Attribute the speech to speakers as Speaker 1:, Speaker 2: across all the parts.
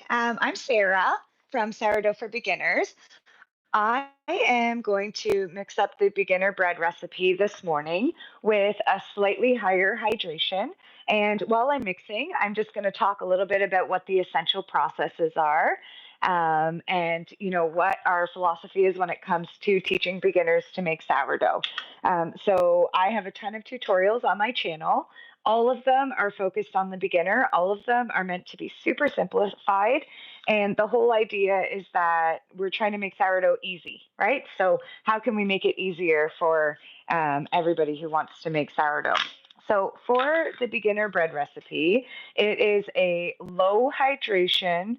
Speaker 1: I'm Sarah from Sourdough for Beginners. I am going to mix up the beginner bread recipe this morning with a slightly higher hydration. And while I'm mixing, I'm just going to talk a little bit about what the essential processes are, and what our philosophy is when it comes to teaching beginners to make sourdough. So I have a ton of tutorials on my channel. All of them are focused on the beginner. All of them are meant to be super simplified. And the whole idea is that we're trying to make sourdough easy, right? So, how can we make it easier for everybody who wants to make sourdough? So, for the beginner bread recipe, it is a low hydration,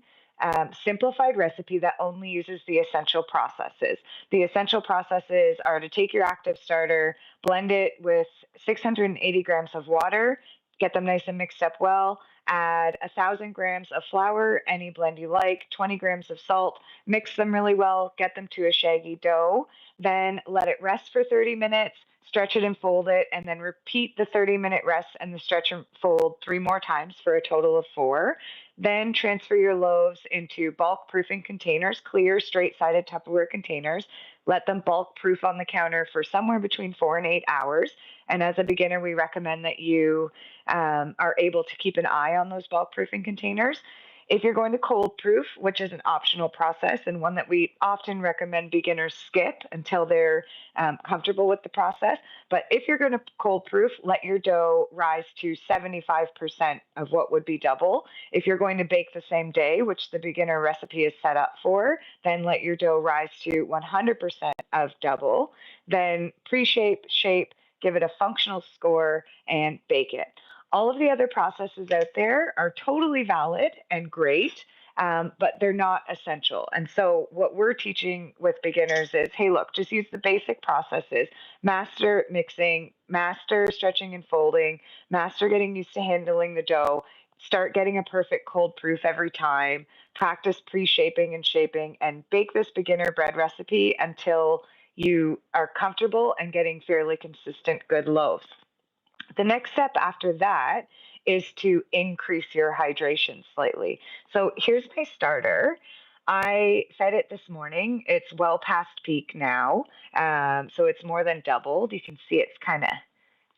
Speaker 1: simplified recipe that only uses the essential processes. The essential processes are to take your active starter, blend it with 680 grams of water, get them nice and mixed up well, add 1,000 grams of flour, any blend you like, 20 grams of salt, mix them really well, get them to a shaggy dough, then let it rest for 30 minutes, stretch it and fold it, and then repeat the 30-minute rest and the stretch and fold 3 more times for a total of 4. Then transfer your loaves into bulk proofing containers, clear, straight-sided Tupperware containers. Let them bulk proof on the counter for somewhere between 4 and 8 hours. And as a beginner, we recommend that you are able to keep an eye on those bulk proofing containers. If you're going to cold proof, which is an optional process and one that we often recommend beginners skip until they're comfortable with the process, but if you're going to cold proof, let your dough rise to 75% of what would be double. If you're going to bake the same day, which the beginner recipe is set up for, then let your dough rise to 100% of double. Then pre-shape, shape, give it a functional score, and bake it. All of the other processes out there are totally valid and great, but they're not essential. And so, what we're teaching with beginners is, hey, look, just use the basic processes, master mixing, master stretching and folding, master getting used to handling the dough, start getting a perfect cold proof every time, practice pre shaping and shaping, and bake this beginner bread recipe until you are comfortable and getting fairly consistent good loaves. The next step after that is to increase your hydration slightly. So here's my starter. I fed it this morning. It's well past peak now. So it's more than doubled. You can see it's kind of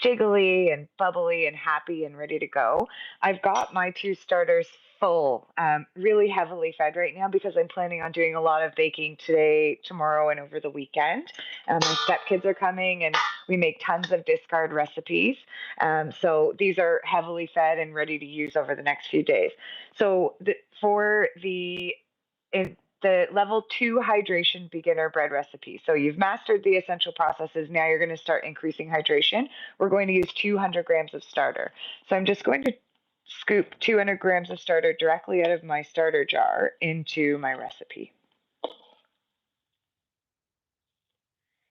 Speaker 1: jiggly and bubbly and happy and ready to go. I've got my 2 starters full, really heavily fed right now because I'm planning on doing a lot of baking today, tomorrow, and over the weekend. My stepkids are coming and we make tons of discard recipes. So these are heavily fed and ready to use over the next few days. So for the level 2 hydration beginner bread recipe. So you've mastered the essential processes. Now you're going to start increasing hydration. We're going to use 200 grams of starter. So I'm just going to scoop 200 grams of starter directly out of my starter jar into my recipe.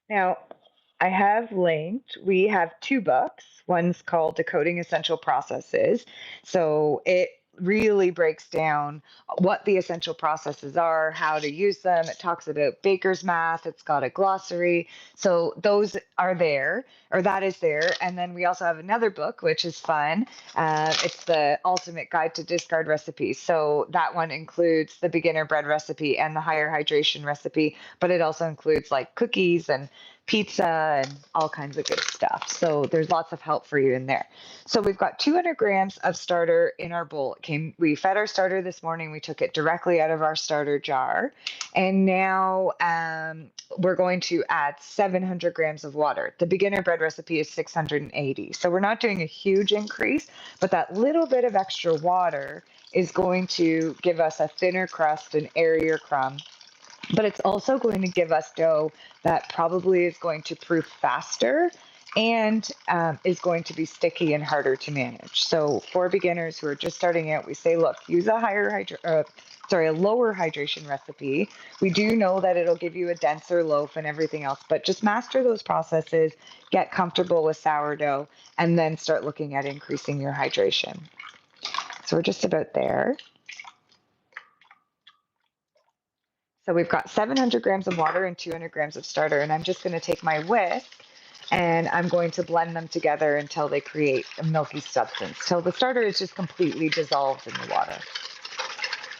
Speaker 1: Now, I have linked, we have 2 books. One's called Decoding Essential Processes. So it really breaks down what the essential processes are, how to use them. It talks about baker's math. It's got a glossary. So those are there, or that is there. And then we also have another book, which is fun. It's the Ultimate Guide to Discard Recipes. So that one includes the beginner bread recipe and the higher hydration recipe, but it also includes like cookies and pizza and all kinds of good stuff. So there's lots of help for you in there. So we've got 200 grams of starter in our bowl. We fed our starter this morning. We took it directly out of our starter jar. And now we're going to add 700 grams of water. The beginner bread recipe is 680. So we're not doing a huge increase, but that little bit of extra water is going to give us a thinner crust, an airier crumb. But it's also going to give us dough that probably is going to proof faster and is going to be sticky and harder to manage. So for beginners who are just starting out, we say, look, use a lower hydration recipe. We do know that it'll give you a denser loaf and everything else, but just master those processes, get comfortable with sourdough, and then start looking at increasing your hydration. So we're just about there. So we've got 700 grams of water and 200 grams of starter, and I'm just going to take my whisk and I'm going to blend them together until they create a milky substance, till the starter is just completely dissolved in the water.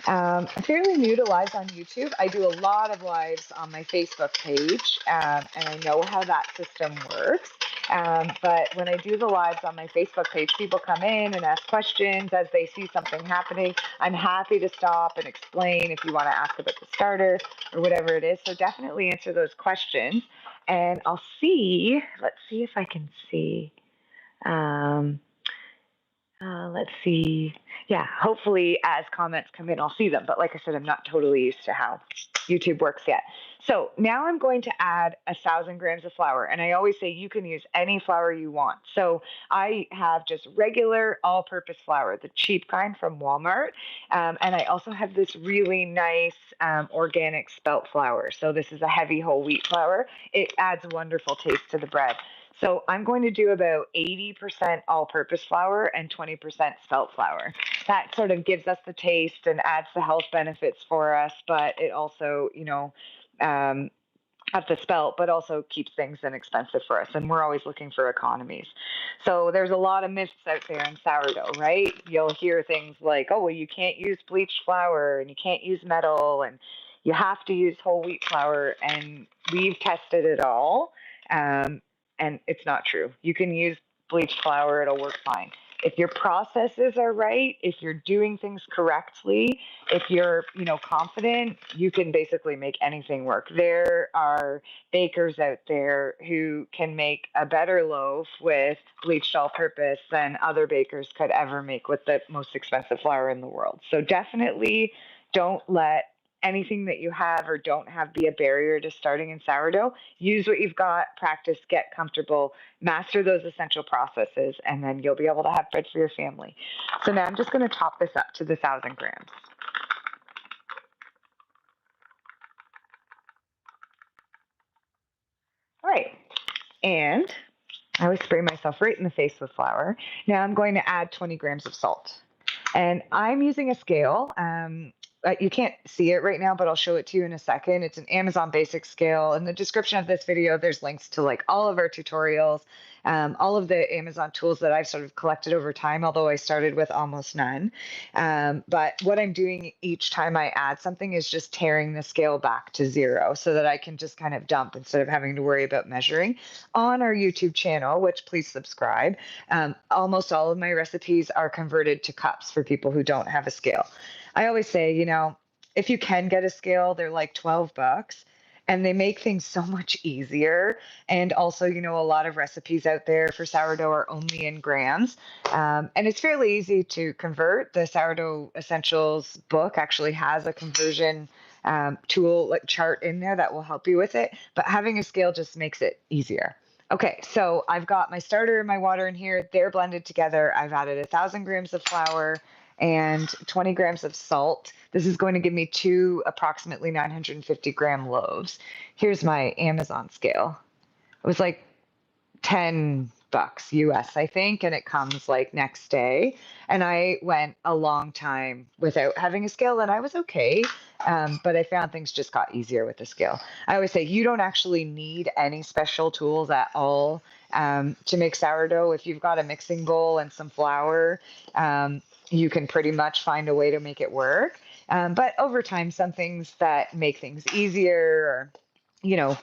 Speaker 1: I'm fairly new to lives on YouTube. I do a lot of lives on my Facebook page, and I know how that system works. But when I do the lives on my Facebook page, people come in and ask questions as they see something happening. I'm happy to stop and explain if you want to ask about the starter or whatever it is. So definitely answer those questions. And let's see if I can see. Um, let's see. Yeah, hopefully as comments come in, I'll see them. But like I said, I'm not totally used to how YouTube works yet. So now I'm going to add 1,000 grams of flour. And I always say you can use any flour you want. So I have just regular all purpose flour, the cheap kind from Walmart. And I also have this really nice organic spelt flour. So this is a heavy whole wheat flour. It adds a wonderful taste to the bread. So I'm going to do about 80% all-purpose flour and 20% spelt flour. That sort of gives us the taste and adds the health benefits for us, but it also, um, of the spelt, but also keeps things inexpensive for us. And we're always looking for economies. So there's a lot of myths out there in sourdough, right? You'll hear things like, oh, well, you can't use bleached flour and you can't use metal and you have to use whole wheat flour. And we've tested it all. Um, and it's not true. You can use bleached flour, it'll work fine. If your processes are right, if you're doing things correctly, if you're, confident, you can basically make anything work. There are bakers out there who can make a better loaf with bleached all purpose than other bakers could ever make with the most expensive flour in the world. So definitely don't let anything that you have or don't have be a barrier to starting in sourdough. Use what you've got, practice, get comfortable, master those essential processes, and then you'll be able to have bread for your family. So now I'm just going to top this up to the 1,000 grams. All right. And I always spray myself right in the face with flour. Now I'm going to add 20 grams of salt. And I'm using a scale. You can't see it right now, but I'll show it to you in a second. It's an Amazon basic scale. In the description of this video, there's links to like all of our tutorials, all of the Amazon tools that I've sort of collected over time, although I started with almost none. But what I'm doing each time I add something is just tearing the scale back to zero so that I can just kind of dump instead of having to worry about measuring. On our YouTube channel, which please subscribe, almost all of my recipes are converted to cups for people who don't have a scale. I always say, if you can get a scale, they're like $12 and they make things so much easier. And also, a lot of recipes out there for sourdough are only in grams. And it's fairly easy to convert. The Sourdough Essentials book actually has a conversion tool like chart in there that will help you with it. But having a scale just makes it easier. Okay, so I've got my starter and my water in here. They're blended together. I've added 1,000 grams of flour and 20 grams of salt. This is going to give me two approximately 950-gram loaves. Here's my Amazon scale. It was like $10 US, I think, and it comes like next day. And I went a long time without having a scale, and I was okay. But I found things just got easier with the scale. I always say you don't actually need any special tools at all to make sourdough. If you've got a mixing bowl and some flour, you can pretty much find a way to make it work. But over time, some things that make things easier or,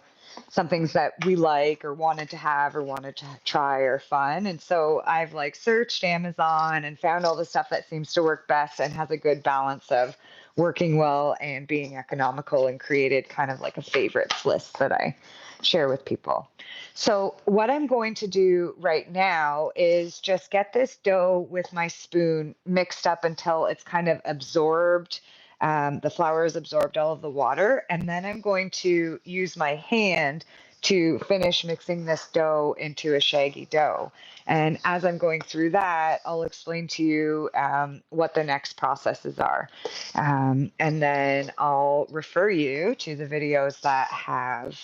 Speaker 1: some things that we like or wanted to have or wanted to try are fun. And so I've like searched Amazon and found all the stuff that seems to work best and has a good balance of working well and being economical, and created kind of like a favorites list that I share with people. So what I'm going to do right now is just get this dough with my spoon mixed up until it's kind of absorbed. The flour has absorbed all of the water, and then I'm going to use my hand to finish mixing this dough into a shaggy dough. And as I'm going through that, I'll explain to you what the next processes are. And then I'll refer you to the videos that have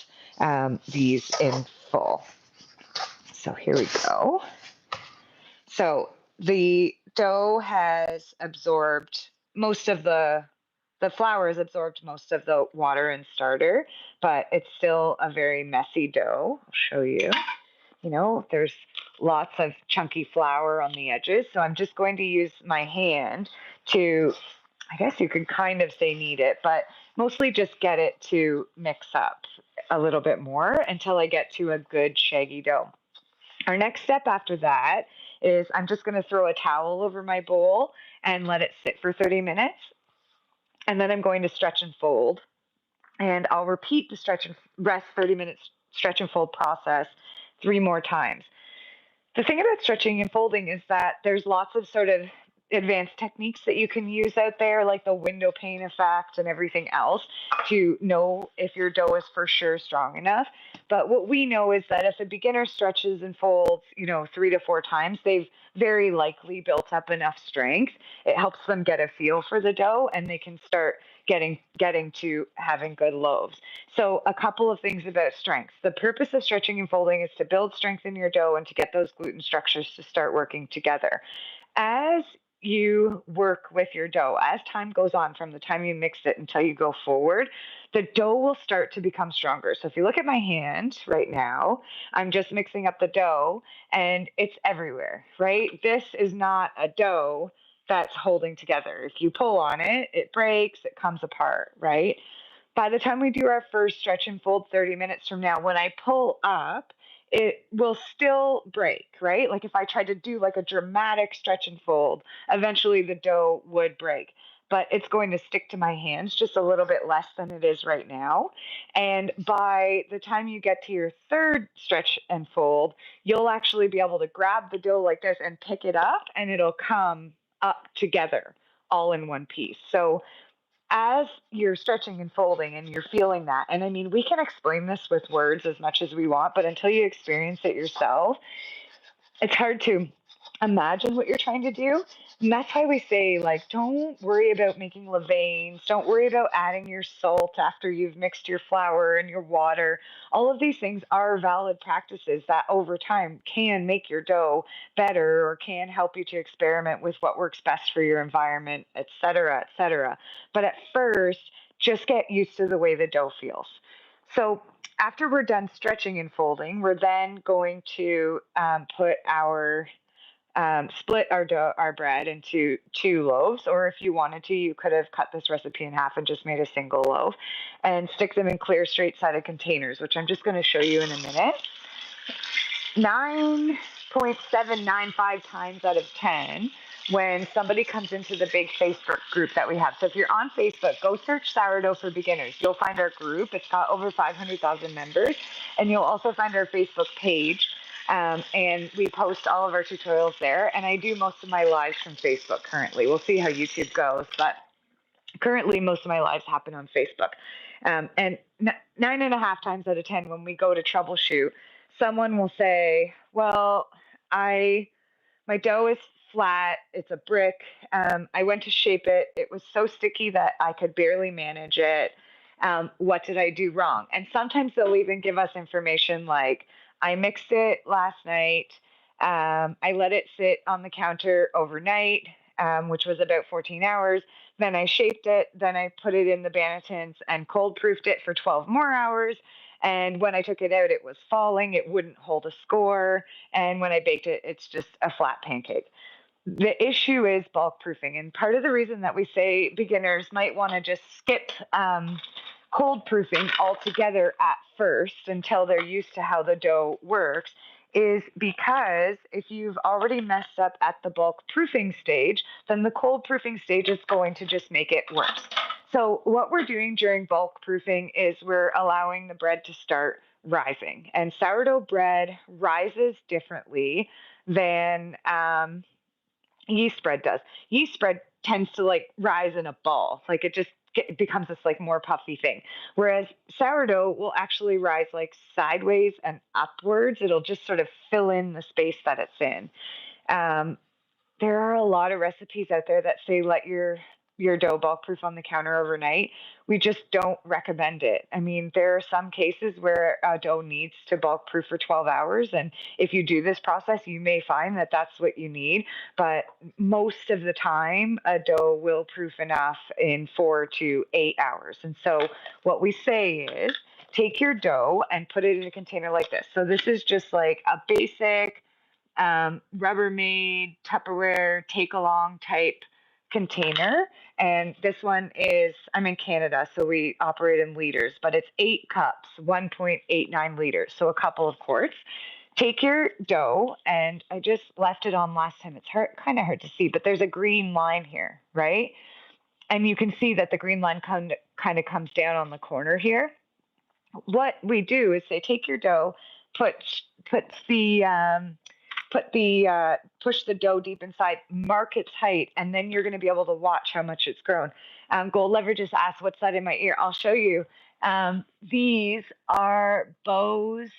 Speaker 1: these in full. So here we go. So the dough has absorbed most of the flour has absorbed most of the water and starter, but it's still a very messy dough. I'll show you. There's lots of chunky flour on the edges. So I'm just going to use my hand to I guess you could kind of say knead it, but mostly just get it to mix up a little bit more until I get to a good shaggy dough. Our next step after that is I'm just going to throw a towel over my bowl and let it sit for 30 minutes. And then I'm going to stretch and fold. And I'll repeat the stretch and rest 30 minutes stretch and fold process 3 more times. The thing about stretching and folding is that there's lots of sort of advanced techniques that you can use out there, like the window pane effect and everything else, to know if your dough is for sure strong enough. But what we know is that if a beginner stretches and folds, 3 to 4 times, they've very likely built up enough strength. It helps them get a feel for the dough, and they can start getting to having good loaves. So a couple of things about strength. The purpose of stretching and folding is to build strength in your dough and to get those gluten structures to start working together. As you work with your dough, as time goes on from the time you mix it until you go forward, the dough will start to become stronger. So if you look at my hand right now, I'm just mixing up the dough and it's everywhere, right? This is not a dough that's holding together. If you pull on it, it breaks, it comes apart, right? By the time we do our first stretch and fold 30 minutes from now, when I pull up, it will still break, right? Like if I tried to do like a dramatic stretch and fold, eventually the dough would break. But it's going to stick to my hands just a little bit less than it is right now. And by the time you get to your third stretch and fold, you'll actually be able to grab the dough like this and pick it up, and it'll come up together all in one piece. So as you're stretching and folding and you're feeling that, and I mean, we can explain this with words as much as we want, but until you experience it yourself, it's hard to imagine what you're trying to do. And that's why we say, like, don't worry about making levains. Don't worry about adding your salt after you've mixed your flour and your water. All of these things are valid practices that over time can make your dough better or can help you to experiment with what works best for your environment, et cetera, et cetera. But at first, just get used to the way the dough feels. So after we're done stretching and folding, we're then going to put our split our bread into 2 loaves, or if you wanted to, you could have cut this recipe in half and just made a single loaf, and stick them in clear, straight-sided containers, which I'm just going to show you in a minute. 9.795 times out of 10 when somebody comes into the big Facebook group that we have. So if you're on Facebook, go search Sourdough for Beginners. You'll find our group. It's got over 500,000 members. And you'll also find our Facebook page. And we post all of our tutorials there. And I do most of my lives from Facebook currently. We'll see how YouTube goes. But currently, most of my lives happen on Facebook. And 9.5 times out of 10, when we go to troubleshoot, someone will say, well, my dough is flat. It's a brick. I went to shape it. It was so sticky that I could barely manage it. What did I do wrong? And sometimes they'll even give us information like, I mixed it last night. I let it sit on the counter overnight, which was about 14 hours. Then I shaped it. Then I put it in the Bannetons and cold proofed it for 12 more hours. And when I took it out, it was falling. It wouldn't hold a score. And when I baked it, it's just a flat pancake. The issue is bulk proofing. And part of the reason that we say beginners might want to just skip cold proofing altogether at first until they're used to how the dough works is because if you've already messed up at the bulk proofing stage, then the cold proofing stage is going to just make it worse. So what we're doing during bulk proofing is we're allowing the bread to start rising. And sourdough bread rises differently than yeast bread does. Yeast bread tends to like rise in a ball. Like it becomes this like more puffy thing. Whereas sourdough will actually rise like sideways and upwards. It'll just sort of fill in the space that it's in. There are a lot of recipes out there that say let your dough bulk proof on the counter overnight. We just don't recommend it. I mean, there are some cases where a dough needs to bulk proof for 12 hours. And if you do this process, you may find that that's what you need. But most of the time, a dough will proof enough in 4 to 8 hours. And so what we say is take your dough and put it in a container like this. So this is just like a basic Rubbermaid, Tupperware, take along type container. And this one is, I'm in Canada, so we operate in liters, but it's 8 cups, 1.89 liters, so a couple of quarts. Take your dough, and I just left it on last time. It's kind of hard to see, but there's a green line here, right? And you can see that the green line kind of comes down on the corner here. What we do is say, take your dough, put put the push the dough deep inside, mark its height, and then you're going to be able to watch how much it's grown. Gold Lever just asked, what's that in my ear? I'll show you. These are Bose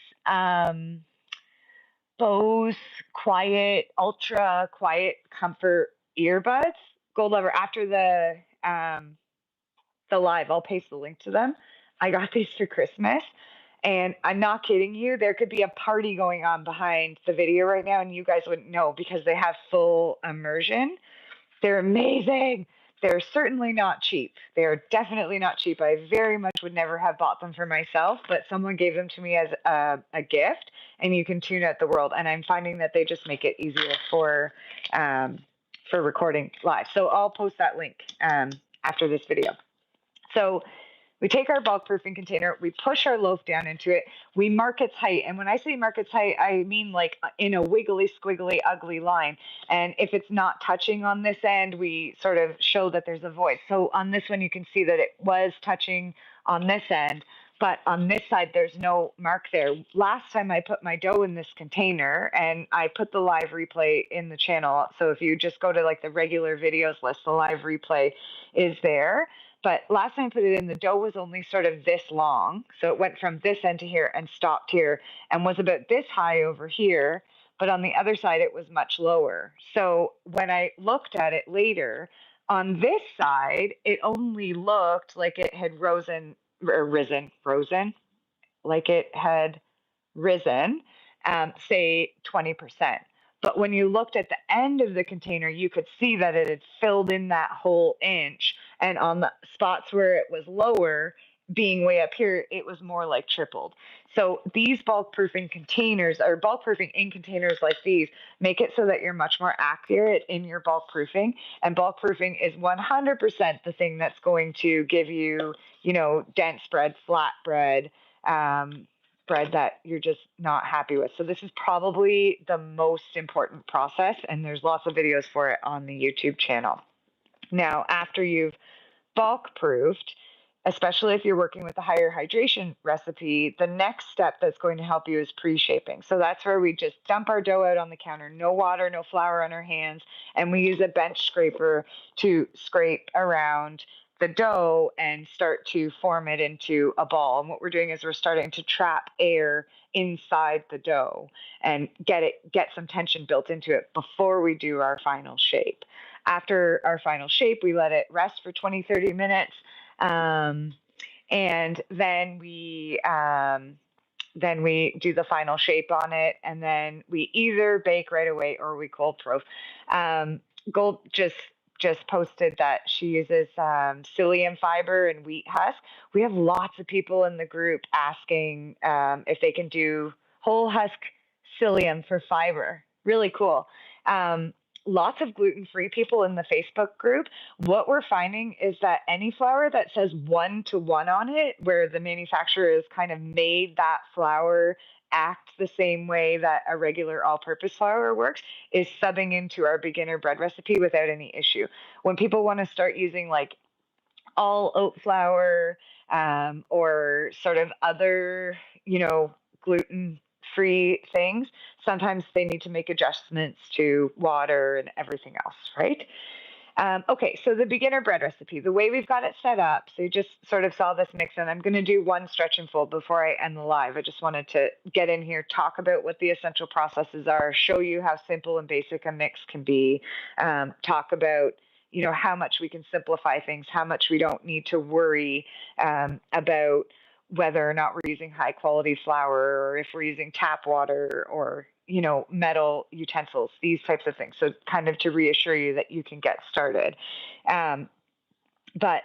Speaker 1: quiet, ultra quiet comfort earbuds. Gold Lever, after the live, I'll paste the link to them. I got these for Christmas. And I'm not kidding you, there could be a party going on behind the video right now, and you guys wouldn't know because they have full immersion. They're amazing. They're certainly not cheap. They're definitely not cheap. I very much would never have bought them for myself, but someone gave them to me as a gift, and you can tune out the world. And I'm finding that they just make it easier for recording live. So I'll post that link after this video. So we take our bulk proofing container, we push our loaf down into it, we mark its height. And when I say mark its height, I mean like in a wiggly, squiggly, ugly line. And if it's not touching on this end, we sort of show that there's a void. So on this one, you can see that it was touching on this end, but on this side, there's no mark there. Last time I put my dough in this container, and I put the live replay in the channel. So if you just go to like the regular videos list, the live replay is there. But last time I put it in, the dough was only sort of this long. So it went from this end to here and stopped here and was about this high over here. But on the other side, it was much lower. So when I looked at it later, on this side, it only looked like it had risen, like it had risen, say 20%. But when you looked at the end of the container, you could see that it had filled in that whole inch. And on the spots where it was lower, being way up here, it was more like tripled. So these bulk proofing containers, or bulk proofing in containers like these, make it so that you're much more accurate in your bulk proofing. And bulk proofing is 100% the thing that's going to give you, dense bread, flat bread, bread that you're just not happy with. So this is probably the most important process, and there's lots of videos for it on the YouTube channel. Now, after you've bulk proofed, especially if you're working with a higher hydration recipe, the next step that's going to help you is pre-shaping. So that's where we just dump our dough out on the counter, no water, no flour on our hands, and we use a bench scraper to scrape around the dough and start to form it into a ball. And what we're doing is we're starting to trap air inside the dough and get some tension built into it before we do our final shape. After our final shape, we let it rest for 20-30 minutes. And then we do the final shape on it, and then we either bake right away or we cold proof. Gold just posted that she uses psyllium fiber and wheat husk. We have lots of people in the group asking if they can do whole husk psyllium for fiber. Really cool. Lots of gluten-free people in the Facebook group. What we're finding is that any flour that says 1-to-1 on it, where the manufacturer has kind of made that flour act the same way that a regular all-purpose flour works, is subbing into our beginner bread recipe without any issue. When people want to start using like all oat flour or sort of other, gluten-free things, sometimes they need to make adjustments to water and everything else, right? Okay, so the beginner bread recipe, the way we've got it set up, so you just sort of saw this mix, and I'm going to do one stretch and fold before I end the live. I just wanted to get in here, talk about what the essential processes are, show you how simple and basic a mix can be, talk about how much we can simplify things, how much we don't need to worry about whether or not we're using high quality flour, or if we're using tap water, or metal utensils, these types of things. So kind of to reassure you that you can get started. But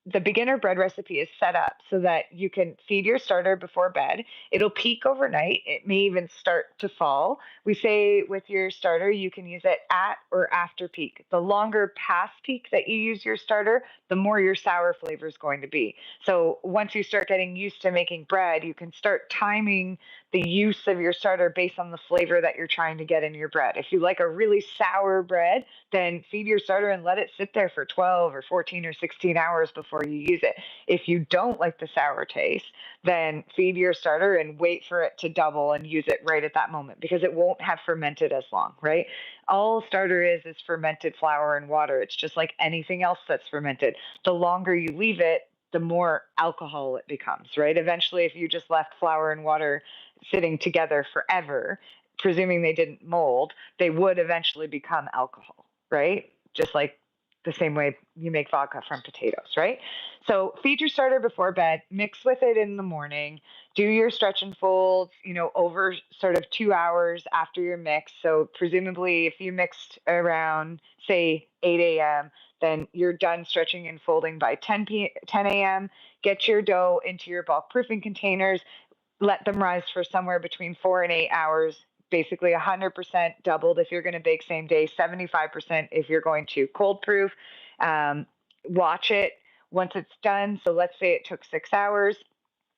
Speaker 1: the beginner bread recipe is set up so that you can feed your starter before bed. It'll peak overnight. It may even start to fall. We say with your starter, you can use it at or after peak. The longer past peak that you use your starter, the more your sour flavor is going to be. So once you start getting used to making bread, you can start timing the use of your starter based on the flavor that you're trying to get in your bread. If you like a really sour bread, then feed your starter and let it sit there for 12 or 14 or 16 hours before you use it. If you don't like the sour taste, then feed your starter and wait for it to double and use it right at that moment because it won't have fermented as long, right? All starter is fermented flour and water. It's just like anything else that's fermented. The longer you leave it, the more alcohol it becomes, right? Eventually, if you just left flour and water sitting together forever, presuming they didn't mold, they would eventually become alcohol, right? Just like the same way you make vodka from potatoes, right? So feed your starter before bed, mix with it in the morning, do your stretch and folds, over sort of 2 hours after your mix. So presumably if you mixed around, say, 8 a.m., then you're done stretching and folding by 10 a.m. Get your dough into your bulk proofing containers, let them rise for somewhere between 4 and 8 hours, basically 100% doubled if you're going to bake same day, 75% if you're going to cold proof. Watch it once it's done. So let's say it took 6 hours.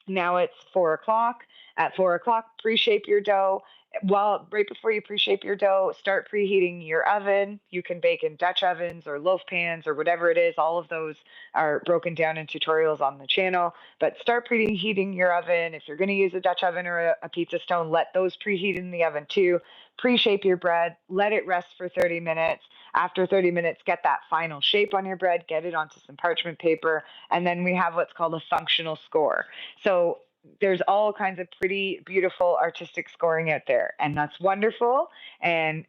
Speaker 1: Now it's 4 o'clock. At 4 o'clock, pre-shape your dough. Well, right before you pre-shape your dough, start preheating your oven. You can bake in Dutch ovens or loaf pans or whatever it is. All of those are broken down in tutorials on the channel. But start preheating your oven. If you're going to use a Dutch oven or a pizza stone, let those preheat in the oven too. Pre-shape your bread. Let it rest for 30 minutes. After 30 minutes, get that final shape on your bread. Get it onto some parchment paper. And then we have what's called a functional score. So there's all kinds of pretty beautiful artistic scoring out there, and that's wonderful. And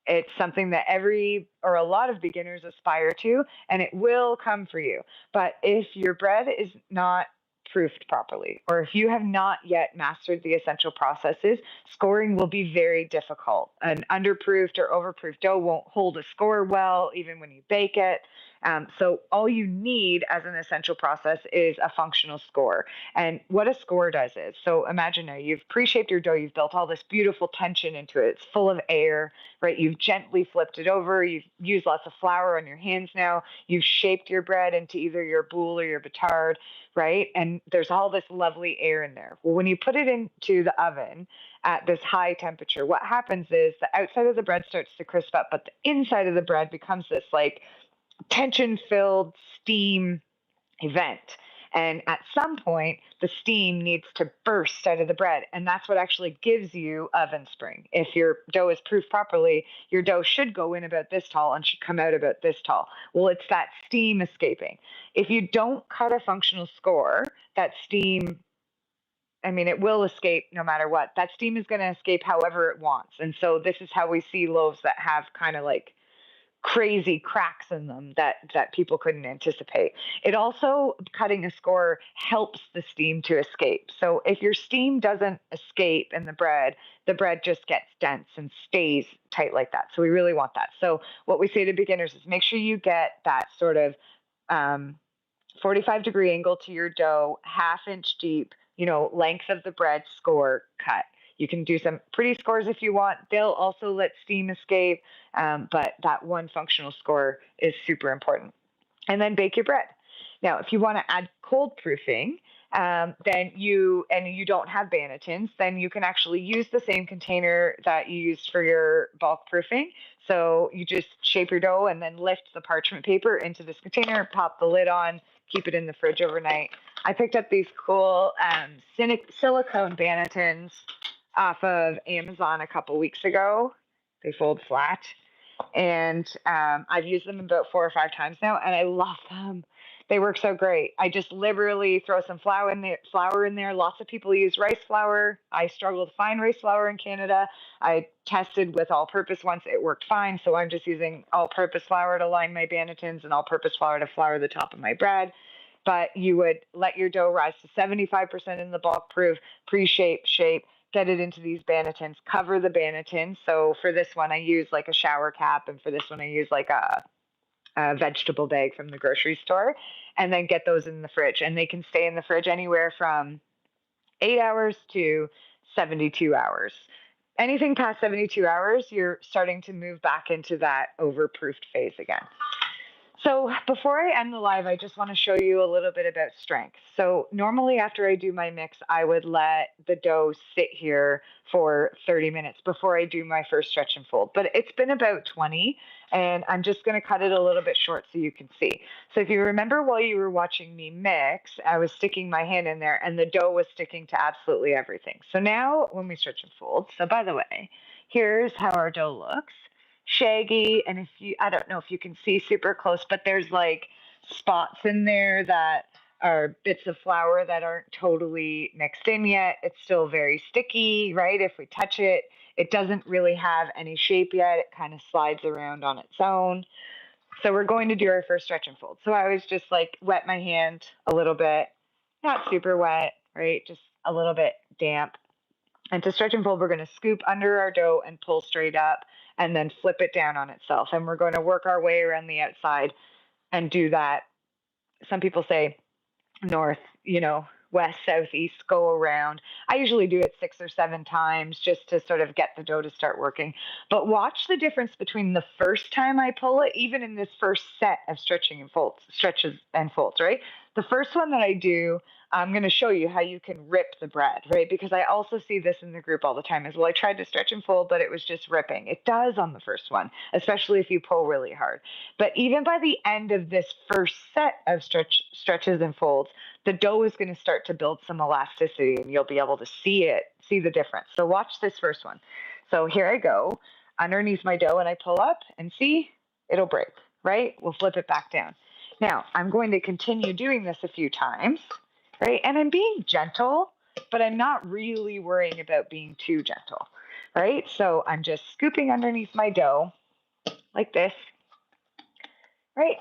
Speaker 1: it's something that every or a lot of beginners aspire to, and it will come for you. But if your bread is not proofed properly, or if you have not yet mastered the essential processes, scoring will be very difficult. An underproofed or overproofed dough won't hold a score well, even when you bake it. So all you need as an essential process is a functional score. And what a score does is, so imagine now you've pre-shaped your dough, you've built all this beautiful tension into it. It's full of air, right? You've gently flipped it over. You've used lots of flour on your hands now. You've shaped your bread into either your boule or your batard, right? And there's all this lovely air in there. Well, when you put it into the oven at this high temperature, what happens is the outside of the bread starts to crisp up, but the inside of the bread becomes this like tension-filled steam event. And at some point, the steam needs to burst out of the bread. And that's what actually gives you oven spring. If your dough is proofed properly, your dough should go in about this tall and should come out about this tall. Well, it's that steam escaping. If you don't cut a functional score, that steam, I mean, it will escape no matter what. That steam is going to escape however it wants. And so this is how we see loaves that have kind of like crazy cracks in them that people couldn't anticipate. It also, cutting a score helps the steam to escape. So if your steam doesn't escape in the bread just gets dense and stays tight like that. So we really want that. So what we say to beginners is make sure you get that sort of 45-degree angle to your dough, half-inch deep, length of the bread score cut. You can do some pretty scores if you want. They'll also let steam escape, but that one functional score is super important. And then bake your bread. Now, if you want to add cold proofing, then you don't have bannetons, then you can actually use the same container that you used for your bulk proofing. So you just shape your dough and then lift the parchment paper into this container, pop the lid on, keep it in the fridge overnight. I picked up these cool silicone bannetons off of Amazon a couple weeks ago. They fold flat. And I've used them about 4 or 5 times now, and I love them. They work so great. I just liberally throw some flour in there. Lots of people use rice flour. I struggle to find rice flour in Canada. I tested with all-purpose once. It worked fine, so I'm just using all-purpose flour to line my bannetons and all-purpose flour to flour the top of my bread. But you would let your dough rise to 75% in the bulk proof, pre-shape, shape, get it into these bannetons, cover the banneton. So for this one, I use like a shower cap, and for this one, I use like a vegetable bag from the grocery store, and then get those in the fridge. And they can stay in the fridge anywhere from 8 hours to 72 hours. Anything past 72 hours, you're starting to move back into that overproofed phase again. So before I end the live, I just want to show you a little bit about strength. So normally after I do my mix, I would let the dough sit here for 30 minutes before I do my first stretch and fold. But it's been about 20, and I'm just going to cut it a little bit short so you can see. So if you remember while you were watching me mix, I was sticking my hand in there and the dough was sticking to absolutely everything. So now when we stretch and fold, so by the way, here's how our dough looks. Shaggy, and I don't know if you can see super close, but there's like spots in there that are bits of flour that aren't totally mixed in yet. It's still very sticky, right? If we touch it, it doesn't really have any shape yet. It kind of slides around on its own. So we're going to do our first stretch and fold. So I was just like wet my hand a little bit, not super wet, right? Just a little bit damp. And to stretch and fold, we're going to scoop under our dough and pull straight up and then flip it down on itself. And we're going to work our way around the outside and do that. Some people say north, west, south, east, go around. I usually do it 6 or 7 times just to sort of get the dough to start working. But watch the difference between the first time I pull it, even in this first set of stretches and folds, right? The first one that I do, I'm going to show you how you can rip the bread, right? Because I also see this in the group all the time as well. I tried to stretch and fold, but it was just ripping. It does on the first one, especially if you pull really hard. But even by the end of this first set of stretches and folds, the dough is going to start to build some elasticity and you'll be able to see the difference. So watch this first one. So here I go underneath my dough and I pull up and see, it'll break, right? We'll flip it back down. Now I'm going to continue doing this a few times, right? And I'm being gentle, but I'm not really worrying about being too gentle, right? So I'm just scooping underneath my dough like this, right?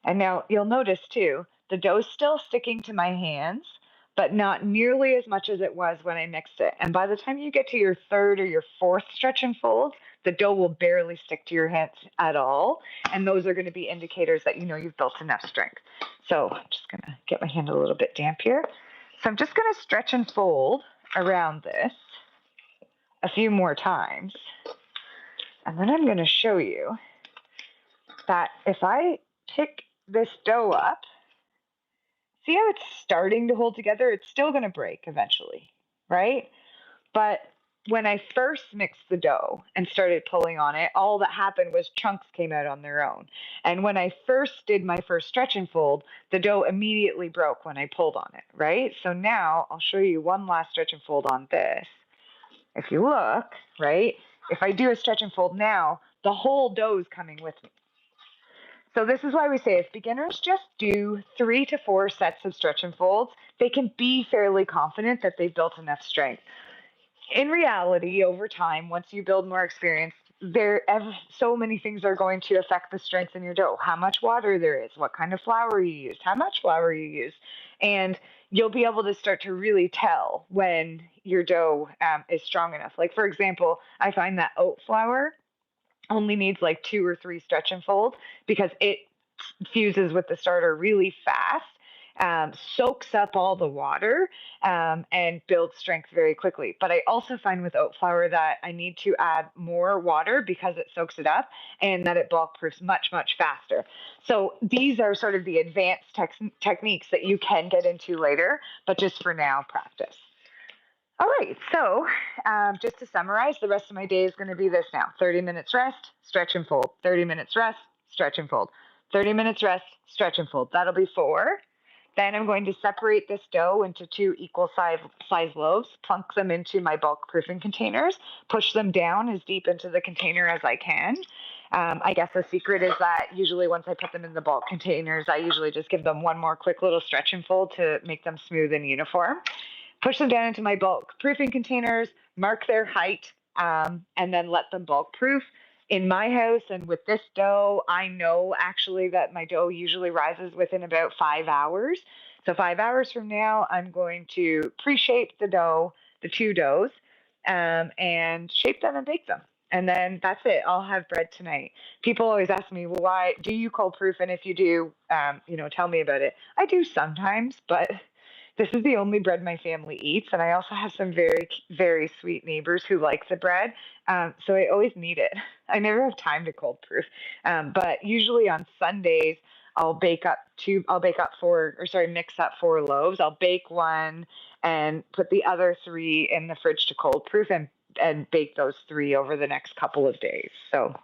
Speaker 1: And now you'll notice too, the dough's still sticking to my hands, but not nearly as much as it was when I mixed it. And by the time you get to your third or your fourth stretch and fold, the dough will barely stick to your hands at all. And those are going to be indicators that you've built enough strength. So I'm just going to get my hand a little bit damp here. So I'm just going to stretch and fold around this a few more times. And then I'm going to show you that if I pick this dough up, see how it's starting to hold together? It's still going to break eventually, right? But when I first mixed the dough and started pulling on it, all that happened was chunks came out on their own. And when I first did my first stretch and fold, the dough immediately broke when I pulled on it, right? So now I'll show you one last stretch and fold on this. If you look, right, if I do a stretch and fold now, the whole dough is coming with me. So this is why we say if beginners just do 3 to 4 sets of stretch and folds, they can be fairly confident that they've built enough strength. In reality, over time, once you build more experience, so many things are going to affect the strength in your dough. How much water there is, what kind of flour you use, how much flour you use. And you'll be able to start to really tell when your dough is strong enough. Like, for example, I find that oat flour only needs like 2 or 3 stretch and fold because it fuses with the starter really fast, soaks up all the water, and builds strength very quickly. But I also find with oat flour that I need to add more water because it soaks it up and that it bulk proofs much, much faster. So these are sort of the advanced techniques that you can get into later, but just for now, practice. All right, so just to summarize, the rest of my day is going to be this now. 30 minutes rest, stretch and fold. 30 minutes rest, stretch and fold. 30 minutes rest, stretch and fold. That'll be 4. Then I'm going to separate this dough into 2 equal size loaves, plunk them into my bulk proofing containers, push them down as deep into the container as I can. I guess the secret is that usually once I put them in the bulk containers, I usually just give them one more quick little stretch and fold to make them smooth and uniform. Push them down into my bulk proofing containers, mark their height, and then let them bulk proof. In my house and with this dough, I know actually that my dough usually rises within about 5 hours. So 5 hours from now, I'm going to pre-shape the 2 doughs, and shape them and bake them. And then that's it. I'll have bread tonight. People always ask me, well, why do you cold proof? And if you do, tell me about it. I do sometimes, but this is the only bread my family eats. And I also have some very, very sweet neighbors who like the bread. So I always need it. I never have time to cold proof. But usually on Sundays, mix up 4 loaves. I'll bake one and put the other 3 in the fridge to cold proof and bake those 3 over the next couple of days. So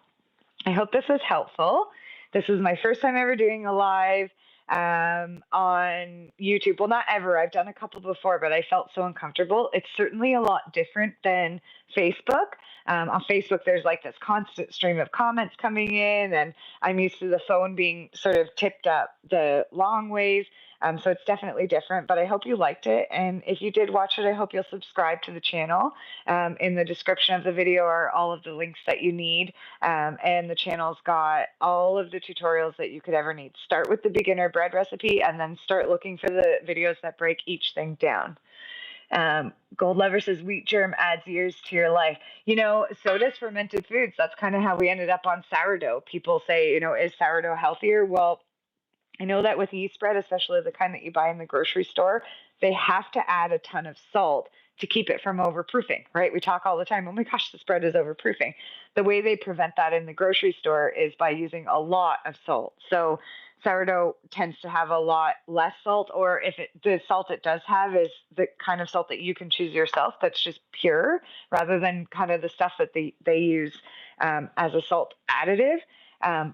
Speaker 1: I hope this was helpful. This is my first time ever doing a live on YouTube. Well, not ever. I've done a couple before, but I felt so uncomfortable. It's certainly a lot different than Facebook. On Facebook, there's like this constant stream of comments coming in, and I'm used to the phone being sort of tipped up the long ways. So it's definitely different, but I hope you liked it. And if you did watch it, I hope you'll subscribe to the channel. In the description of the video are all of the links that you need. And the channel's got all of the tutorials that you could ever need. Start with the beginner bread recipe and then start looking for the videos that break each thing down. Gold Lover says wheat germ adds years to your life. So does fermented foods. That's kind of how we ended up on sourdough. People say, is sourdough healthier? Well, I know that with yeast bread, especially the kind that you buy in the grocery store, they have to add a ton of salt to keep it from overproofing, right? We talk all the time, oh my gosh, this bread is overproofing. The way they prevent that in the grocery store is by using a lot of salt. So sourdough tends to have a lot less salt, or if the salt it does have is the kind of salt that you can choose yourself that's just pure, rather than kind of the stuff that they use as a salt additive.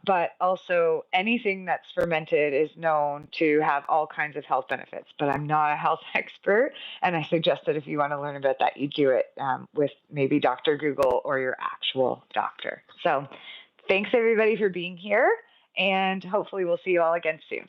Speaker 1: But also anything that's fermented is known to have all kinds of health benefits, but I'm not a health expert. And I suggest that if you want to learn about that, you do it with maybe Dr. Google or your actual doctor. So thanks everybody for being here, and hopefully we'll see you all again soon.